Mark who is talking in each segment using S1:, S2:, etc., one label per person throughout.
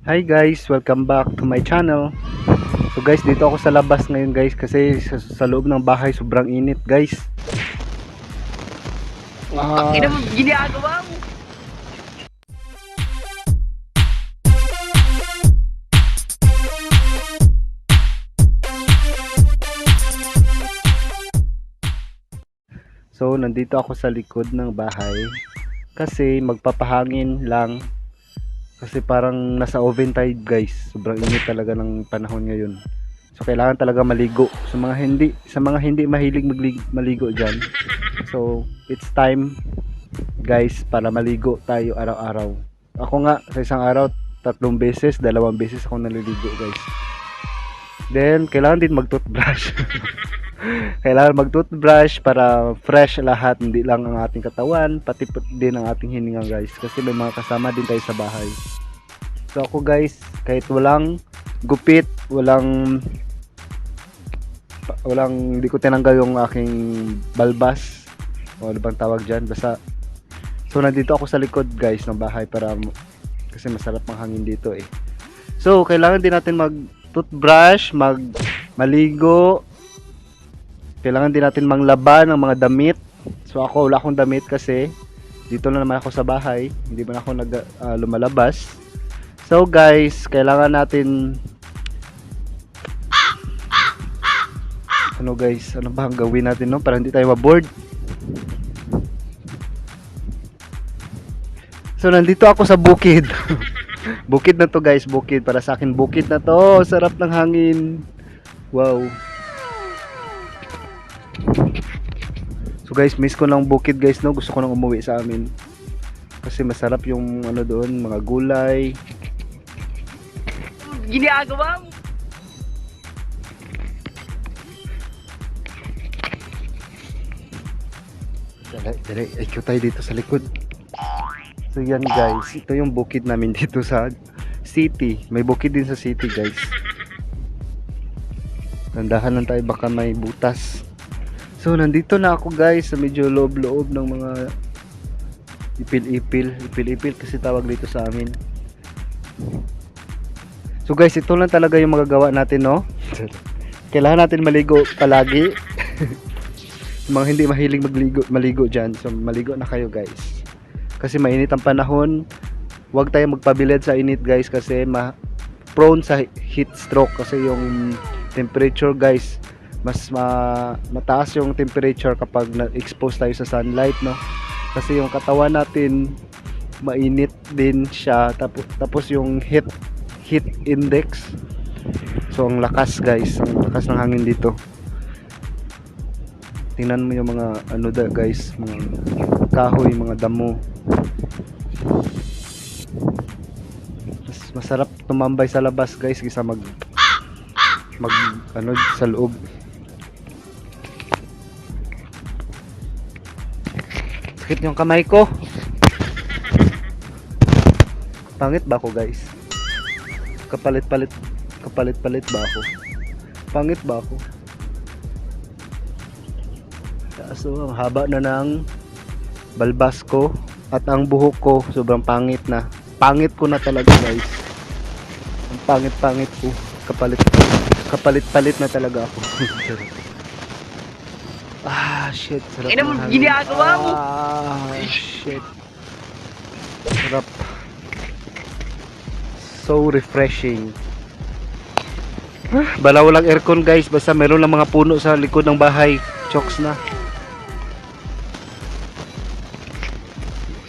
S1: Hi guys, welcome back to my channel. So guys, dito ako sa labas ngayon guys kasi sa loob ng bahay sobrang init guys.
S2: Ina mo, ginagawa mo.
S1: So nandito ako sa likod ng bahay kasi magpapahangin lang kasi parang nasa oven tayo guys. Sobrang init talaga ng panahon ngayon. So kailangan talaga maligo sa mga hindi mahilig maligo diyan. So it's time guys para maligo tayo araw-araw. Ako nga sa isang araw 3 beses, 2 beses ako naliligo guys. Then kailangan din mag-toothbrush. Kailangan mag-toothbrush para fresh lahat, hindi lang ang ating katawan, pati din ang ating hininga guys. Kasi may mga kasama din tayo sa bahay. So ako guys, kahit walang gupit, hindi ko tinanggal yung aking balbas o ano bang tawag dyan, basta so nandito ako sa likod guys ng bahay kasi masarap ang hangin dito eh. So kailangan din natin mag toothbrush, maligo, kailangan din natin manglaba ng mga damit. So ako wala akong damit kasi dito na naman ako sa bahay, hindi man ako lumalabas. So guys, kailangan natin ano ba ang gawin natin no para hindi tayo ma-bored. So nandito ako sa bukid. Bukid na to guys, bukid para sa akin, bukid na to, sarap ng hangin. Wow. So guys, miss ko ng bukid guys no, gusto ko nang umuwi sa amin. Kasi masarap yung ano doon, mga gulay.
S2: Ginagawa mo.
S1: Dali, ikot tayo dito sa likod. So yan guys, ito yung bukid namin dito sa city. May bukid din sa city guys. Nandahan lang tayo baka may butas. So nandito na ako guys sa medyo loob-loob ng mga ipil-ipil kasi tawag dito sa amin. So guys, ito lang talaga yung magagawa natin no. Kailangan natin maligo palagi. Mga hindi mahilig maligo dyan, so maligo na kayo guys kasi mainit ang panahon. Huwag tayong magpabilid sa init guys kasi prone sa heat stroke kasi yung temperature guys mataas yung temperature kapag na-expose tayo sa sunlight no, kasi yung katawan natin mainit din siya, tapos yung heat index, so ang lakas guys, ang lakas ng hangin dito. Tingnan mo yung mga guys, mga kahoy, mga damo. Masarap tumambay sa labas guys kaysa mag sa loob. Sakit yung kamay ko. Pangit ba ako guys? Kapalit-palit ba ako? Pangit ba ako? So ang haba na ng balbas ko at ang buhok ko sobrang pangit na. Pangit ko na talaga guys. Ang pangit ko. Kapalit-palit na talaga ako. Shit. Sarap
S2: Ina mo,
S1: ng hangin.
S2: ginagawa mo.
S1: Shit. Sarap. So refreshing. Bala walang aircon guys. Basta meron lang mga puno sa likod ng bahay. Chokes na.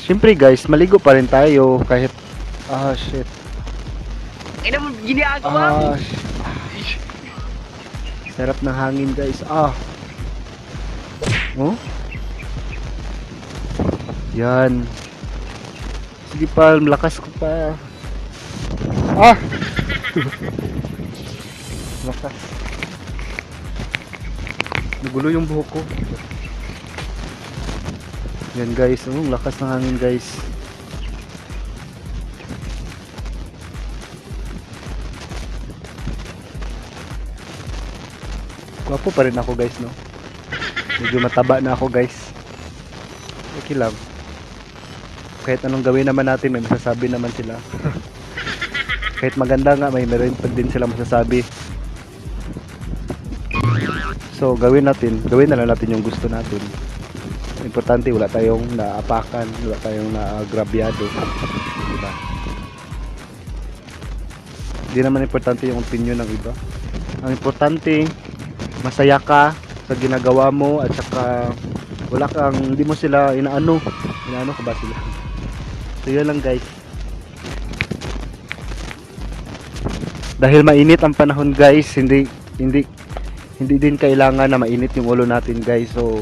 S1: Siyempre guys, maligo pa rin tayo kahit shit.
S2: Ina mo, ginagawa mo.
S1: Sarap ng hangin guys. Oh. Yan. Sige pa, malakas ko pa. Lakas. Nagulo yung buhok ko. Yan guys, lakas ng hangin guys. Gwapo pa rin ako guys no. Medyo mataba na ako guys. Okay lang. Kahit anong gawin naman natin, may masasabi naman sila. Kahit maganda nga, may meron pa din sila masasabi. So gawin na lang natin yung gusto natin. Importante wala tayong naapakan, wala tayong naagrabyado, diba? Hindi naman importante yung opinion ng iba. Ang importante, masaya ka sa ginagawa mo at saka wala kang, hindi mo sila inaano ka ba sila. So yun lang guys. Dahil mainit ang panahon guys, hindi din kailangan na mainit yung ulo natin guys. So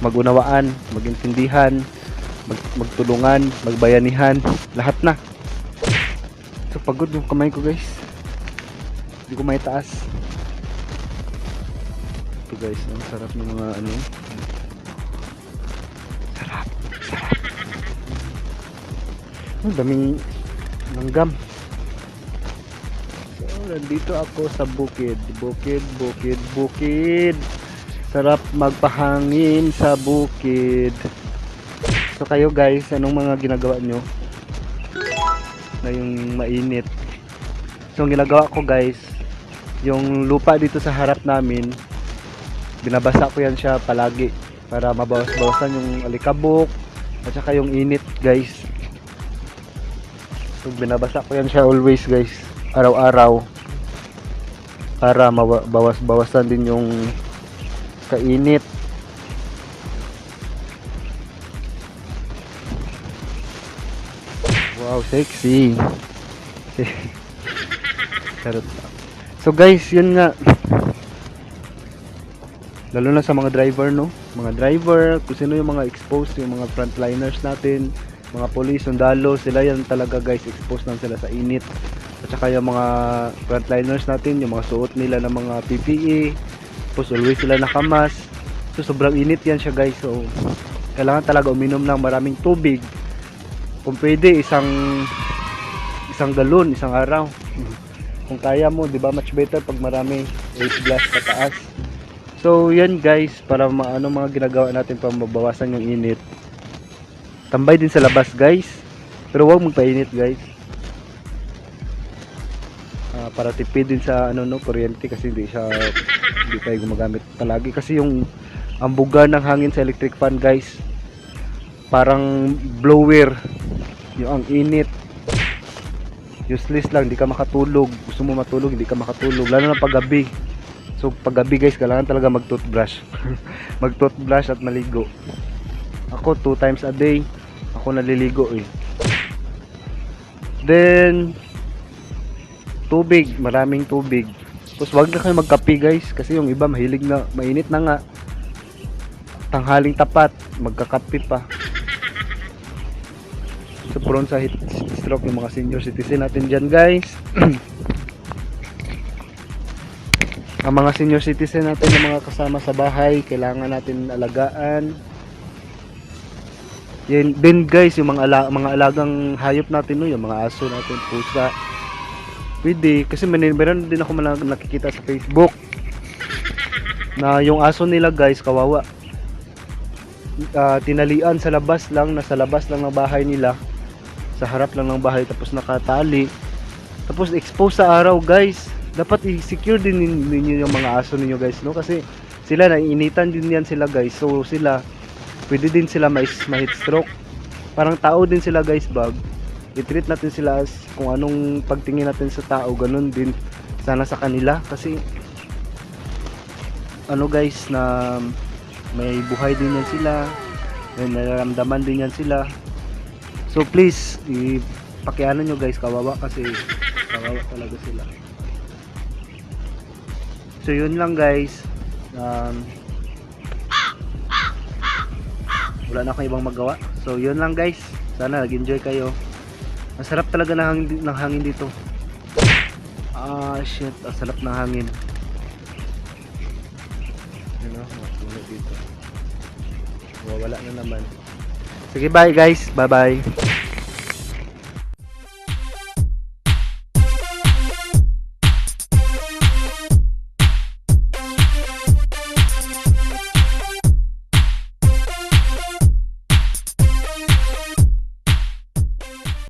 S1: magunawaan, magintindihan, magtulungan, magbayanihan, lahat na. So pagod yung kamay ko guys, hindi ko may taas. Ito guys, ang sarap ng mga sarap. Ang daming langgam. So nandito ako sa bukid. Sarap magpahangin sa bukid. So kayo guys, anong mga ginagawa nyo na yung mainit? So ang ginagawa ko guys, yung lupa dito sa harap namin, binabasa ko yan siya palagi para mabawas-bawasan yung alikabok at saka yung init guys. So binabasa ko yan siya always guys, araw-araw, para mabawas-bawasan din yung kainit. Wow, sexy. Charot. So guys, yun nga. Lalo na sa mga driver, no? Mga driver, kung sino yung mga exposed, yung mga frontliners natin, mga police, sundalo, sila yan talaga guys, exposed lang sila sa init. At saka yung mga frontliners natin, yung mga suot nila ng mga PPE, tapos always sila nakamas. So sobrang init yan siya guys. So kailangan talaga uminom ng maraming tubig. Kung pwede, isang galon, isang araw. Kung kaya mo, di ba, much better pag marami, 8 glass pataas. So yan guys, para mga ginagawa natin para mabawasan yung init. Tambay din sa labas guys, pero huwag magpainit guys. Para tipid din sa kuryente, kasi hindi tayo gumagamit palagi, kasi yung ambuga ng hangin sa electric fan guys, parang blower, yung ang init, useless lang, hindi ka makatulog. Gusto mo matulog, hindi ka makatulog, lalo na pag gabi. So pag gabi guys, kailangan talaga mag-toothbrush mag-toothbrush at maligo. Ako 2 times a day ako naliligo eh. Then tubig, maraming tubig. Tapos wag na kayo magkape guys, kasi yung iba mahilig na, mainit na nga, tanghaling tapat magkakape pa. So prone sa heat stroke yung mga senior citizen natin dyan guys. Ang mga senior citizen natin, yung mga kasama sa bahay, kailangan natin alagaan. Yan din guys, yung mga alagang hayop natin, no, yung mga aso natin, pusa, pwede. Kasi meron din ako nakikita sa Facebook na yung aso nila guys, kawawa, tinalian sa labas lang, nasa labas lang ng bahay nila, sa harap lang ng bahay, tapos nakatali, tapos exposed sa araw guys. Dapat i-secure din ninyo yung mga aso ninyo guys, no, kasi sila naiinitan din yan sila guys. So sila, pwede din sila ma-heat stroke. Parang tao din sila guys, bag. I-treat natin sila as kung anong pagtingin natin sa tao, ganun din sana sa kanila. Kasi guys, na may buhay din yan sila, may nararamdaman din yan sila. So please, pakiano nyo guys, kawawa, kasi kawawa talaga sila. So yun lang guys. Wala na akong ibang magawa. So yun lang guys, sana nag-enjoy kayo. Ang sarap talaga ng hangin dito. Shit, ang sarap ng hangin. Wala dito. Wala na naman. Sige, bye guys, bye bye.